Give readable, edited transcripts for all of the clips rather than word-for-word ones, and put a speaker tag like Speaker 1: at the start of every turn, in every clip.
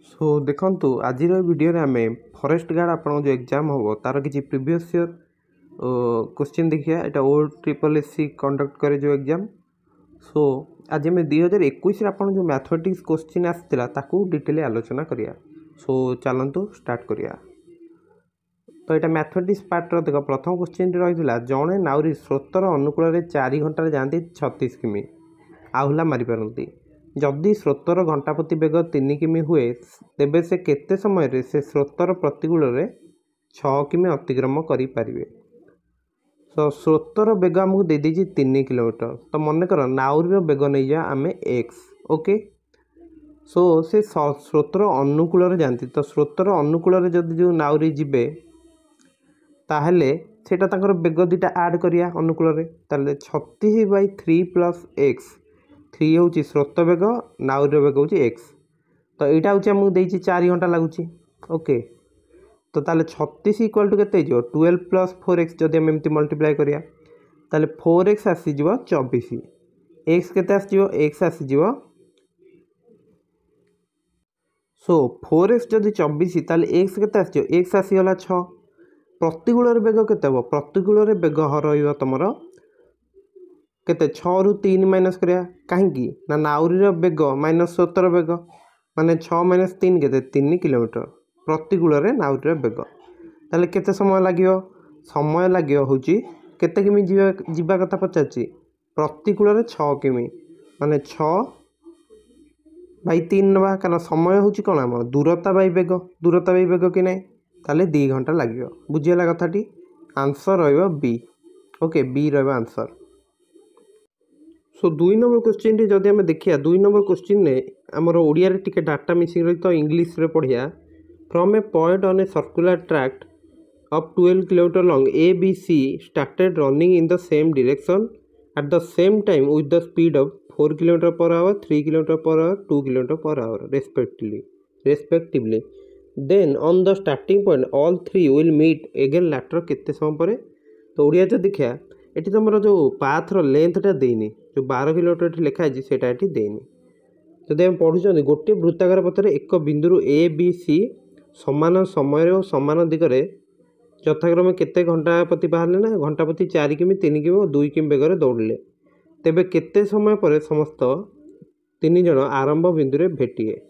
Speaker 1: सो देखंतु आज वीडियो रे आमे फॉरेस्ट गार्ड आपन जो एग्जाम हो तार किसी प्रीवियस ईयर क्वेश्चन देखिए एटा ओ ट्रिपल एस सी कंडक्ट करे जो एग्जाम। सो आज आम 2021 आपन जो मैथमेटिक्स क्वेश्चन आसला ताकू डिटेल आलोचना करिया। सो चलतु स्टार्ट करिया। तो यहाँ मैथमेटिक्स पार्टर देख प्रथम क्वेश्चन रही जड़े नाउरी स्रोतर अनुकूल 4 घंटे जाती 36 किमी आहुला मारिपारती। जदि स्रोतर घंटापति बेग 3 किमी हुए तेबे से केते समय रे से स्रोतर प्रतिकूल 6 किमी अतिक्रम करें। तो स्रोतर बेग आमको दे दी 3 किलोमीटर। तो मन कर नाउरी बेग नहीं जा आम एक्स। ओके सो से स्रोतर अनुकूल जाती। तो स्रोतर अनुकूल जदि जो नाउरी जीवे ताहले सेटा तांकर बेग दुटा आड करिया अनुकूल ताले 36/3 प्लस एक्स 3 हूँ स्रोत बेग नाउर बेग हूँ एक्स। तो यहाँ हूँ आमको देती 4 घंटा लगुच। ओके तो ताले 36 इक्वल टू के 12 प्लस 4x जदि आम एमती मल्टीप्लाई करिया ताले 4x आसीज 24 एक्स के एक्स आसीज। सो 4x जदि 24 ताले एक्स के एक्स आसीगला 6। प्रतिकूल बेग केते हम प्रतिकूल बेग रही तुम केते 6 रु 3 माइनस करिया कहीं ना नाउरी बेग माइनस स्रोतर बेग माने 6 माइनस 3 केते 3 किलोमीटर प्रतिकूल नाउरी बेग। ताले केते समय लगे हूँ केते किमी जीवा कथा पचार प्रतिकूल 6 किमी माने 6/3 नवा कारण समय हूँ कौन आम दूरता बाई बेग कि नहीं ताले 2 घंटा लगे। बुझीगला कथाटी आंसर रही बी। ओके बी रहा आंसर। सो 2 नंबर क्वेश्चन जदि आम देखिए 2 नंबर क्वेश्चन ने आमर ओडिया रे टिके डाटा मिसिंग रही। तो इंग्लिश रे पढ़िया from A point on a circular tract of 12 kilometre long ABC started running in the same direction at the same time with the speed of 4 km per hour, 3 km per hour, 2 km per hour respectively. Then on the starting point all three will meet again later केते समय पर। तो ओडिया जो देखिया eighty तुम जो पाथर लेंथटा देनी जो 12 किलोमीटर लिखा है सेटा एटी देनी। जदि आम पढ़ुं गोटे वृत्ताकार पथरे एक बिंदु ए बी सी समान समय और समान दिगरे यथाक्रमे केते घंटा प्रति बाहर ना घंटा प्रति 4 किमी 3 किमी और 2 किमी बेगर दौड़े तेबे केते समय पर समस्त 3 जन आरंभ बिंदु रे भेटिए।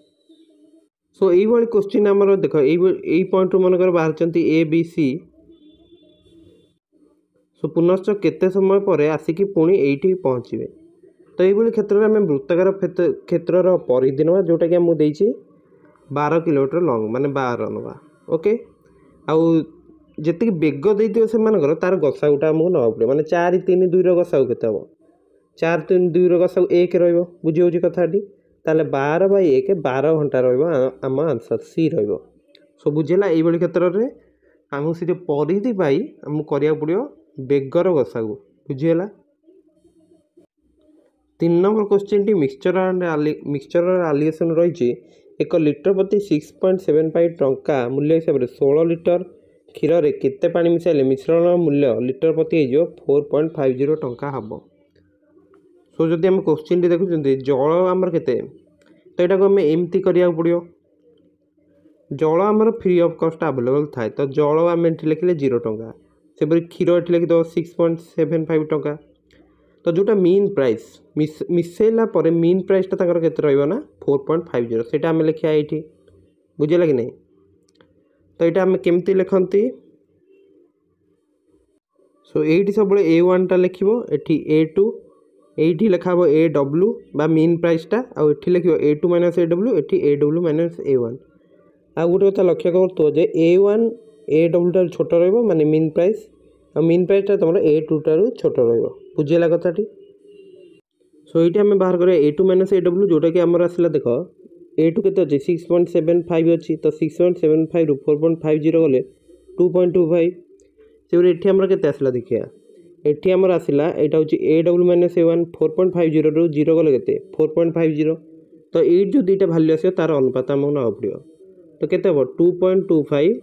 Speaker 1: सो यही क्वेश्चन आमर देख यही पॉइंट मनकर बाहर ए बी सी। सो पुनश्च केते समय पर आसिकी पुणी एठी पहुँचे। तो यही क्षेत्र में आम वृत्ताकार क्षेत्र परिधि नवा जोटा कि आमको देती 12 किलोमीटर लंग माने 12 नवा। ओके आउ जी बेग दे से तार गसागुटा आमको नवा पड़े माने 4 3 2 गसागु के 4 3 2 गसागु 1 रुझी हूँ कथाटी ताले 12/1 12 घंटा रम आंसर सी रो। सो बुझेगा यही क्षेत्र में आमको से परिधि पाई आमको करा पड़ो बेगर गसागु। बुझीगला। 3 number question T mixture allegation रही एक लिटर प्रति 6.75 टंका मूल्य हिसाब से 16 लिटर क्षीर रे केते पानी मिसाइले मिश्रण मूल्य लिटर प्रति हो 4.50 टंका हम। सो जदि आम क्वेश्चन टी देखुं जल आमर केते तो यहाँ आम एमती करा पड़ो जल आमर फ्री ऑफ कॉस्ट अवेलेबल थाए। तो जल आम लिखिले 0 टंका से क्षीर ये लिखिद 6.75 टंका। तो जोटा मीन प्राइस मिसेला पर मीन प्राइसटा केते रहिबो ना 4.50 सेटा आम लिखा ये। बुझेगा कि नहीं। तो यहाँ आम केमती लिखती। सो ये सब A1 टा लिख A2 ये लिखा AW बा मीन प्राइसटा आउ ये लिख A2 माइनस AW ये AW माइनस A1। आ गोटे कथा लक्ष्य कर A1 AW टा छोट रहिबो माने मीन प्राइस और मीन प्राइसटा तुम A2 टारू छोट रहिबो। बुझेगा कथाटी। सो ये आम बाहर करें A2 माइनस AW जोटा कि आमर आसला देख A2 के 6.75 अच्छी। तो 6.75 रु 4.50 गले 2.25 से ये आमर के आसला देखिए ये आमर आसला यहाँ हूँ AW माइनस A1 4.50 रु 0 गले के 4.50। तो ये जो दुईटा भैल्यू आस तार अनुपात आमको ना पड़ो। तो केते हम 2.25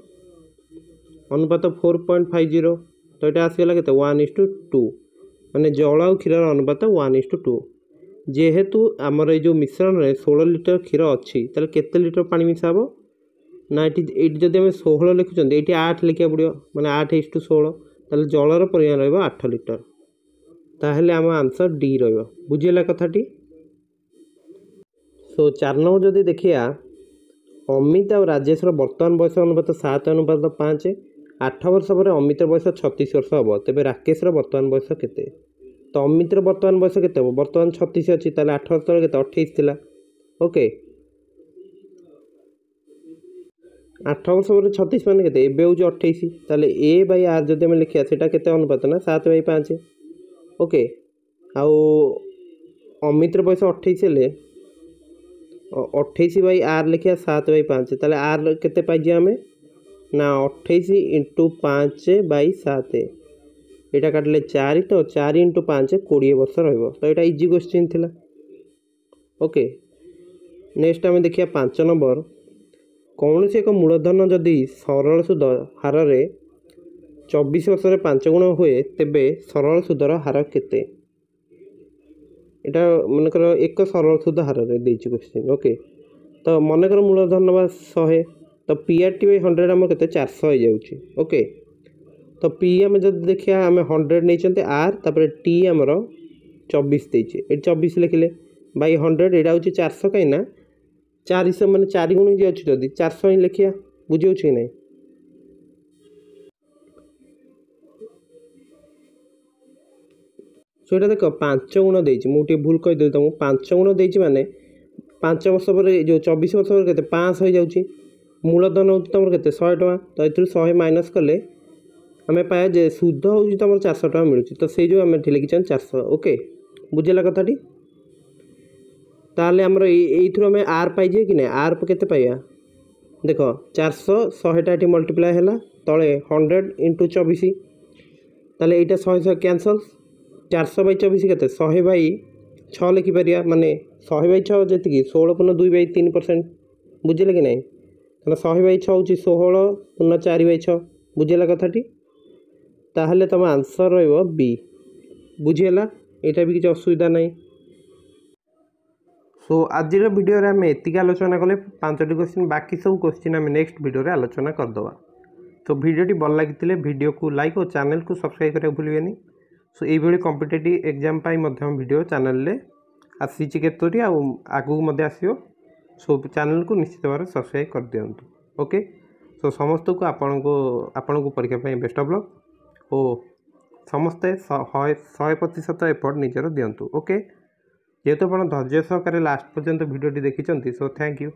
Speaker 1: अनुपात 4.50 तो यहाँ आसगला के 1:2 माने जल और क्षीर अनुपात 1:2। जेहेतु आमर ये मिश्रण में 16 लिटर क्षीर अच्छी ताले केते लिटर पानी मिसा हम ना ये जब आम 16 लिखुं ये 8 लिखा पड़ो मैंने 8:16 ताले जलर परिमाण रहा 8 लिटर ताहले आम आंसर डी रुझेगा कथाटी। सो 4 नंबर जदि देखिया अमित और राजेश वर्तमान बयस अनुपात 7:5 8 वर्ष पर अमित बयस 36 वर्ष हम तेज राकेश वर्तमान बयस केते तो अमित वर्तमान बयस केते हम वर्तमान 36 अच्छी 8 वर्ष तले 28 थिला ओके 8 वर्ष पर 36 मान के एवं हूँ 28 ताले ए बाई आर जब आम लिखा से अनुपात ना 7/5 ओके आउ अमित बयस 28 हेले 28 बाई आर लिखा 7/5 ताले आर केते पाइजे आम ना 28 × 5/7 यहाँ काटिले 4 तो 4 × 5 20 वर्ष रहा तो यहाँ इजी क्वेश्चन थिला ओके। नेक्स्ट आम देखिए 5 नंबर कौन से एक मूलधन जदि सरल सूद हार 24 वर्ष 5 गुण हुए तेबे सरल सूदर हार केते यहाँ मनकर एक सरल सूद हार क्वेश्चन ओके तो मनकर मूलधन ना 100 तो PRT बाई 100 आम के 400 हो जाऊँगी ओके तो पी आम जब देखिए आम 100 नहीं आर तापर टी आमर 24 देचे ये 24 लिखिले बाई 100 यहाँ हूँ 400 कहीं 400 मान 4 गुण ही अच्छी जदि 400 ही लिखिया बुझे कि नहीं। सो ये देख 5 गुण देती मुझे भूल कहीदेवी तुमको 5 गुण देती माने 5 वर्ष पर जो 24 वर्ष पर के 500 हो जाऊँगी मूलधन हूँ तुम के 100 टका तो ये 100 माइनस कले आम पाया जे सुध हूँ तुम 400 टका मिलूँ तो से जो आम लिखी 400 ओके बुझेगा कथाटी ताले आमर यू आम आर पाइजे कि ना आर के पाइबा देख 400 100 मल्टीप्लाए है तले 100 × 24 ताले यहाँ 100 कैनसल 400/24 के 100/6 लिखिपर माने 100/6 जी 16/2/3% बुझे कि ना 100/6 हूँ 16/4/6 बुझेगा कथाटी ताहले तुम आंसर रही बी बुझीगला यहाँ भी किसी असुविधा नहीं। सो आज वीडियो आम एतिक आलोचना कले 5टी क्वेश्चन बाकी सब क्वेश्चन आम नेक्स्ट वीडियो आलोचना करदे। तो वीडियोटी भल लगी वीडियो को लाइक और चैनल को सब्सक्राइब करने भूलें। सो ये कॉम्पिटिटिव एग्जाम वीडियो चैनल आसी केतोटी आगू आसो सो चैनल को निश्चित भाव सब्सक्राइब कर दिंतु ओके। सो समस्त को आपण को परीक्षा बेस्ट ऑफ लक और समस्ते 100% एफर्ट निजर दिंतु ओके। जेहेतु आप धैर्य सहकार लास्ट पर्यंत वीडियोटी देखी सो थैंक यू।